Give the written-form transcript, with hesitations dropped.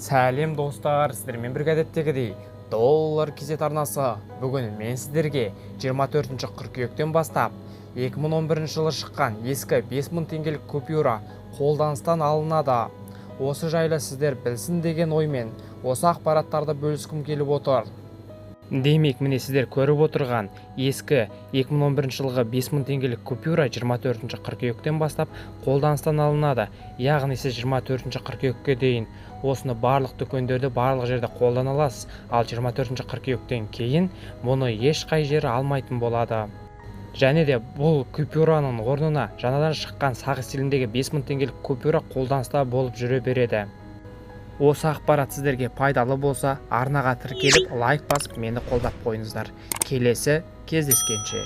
Сәлем достар, сіздермен бірге әдеттегідей доллар кезет арнасы. Бүгін мен сіздерге 24 қыркүйектен бастап 2011 жылы шыққан ескі 5000 теңгелік купюра қолданыстан алынады. Осы жайлы сіздер білсін деген оймен осы ақпараттарды бөліскім келіп отыр. Демек, міне сіздер көріп отырған ескі 2011 жылғы 5000 теңгелік купюра 24 қыркүйектен бастап қолданыстан алынады. Яғни сіз 24 қыркүйекке дейін осыны барлық дүкендерде, барлық жерде қолдана аласыз. Ал 24 қыркүйектен кейін мұны ешқай жері алмайтын болады. Және де бұл купюраның орнына жаңадан шыққан сақ стиліндегі 5000 теңгелік купюра қолданыста болып жүре береді. Осы ақпарат сіздерге пайдалы болса, арнаға тіркеліп лайк басып мені қолдап қойыңыздар. Келесі кездескенше.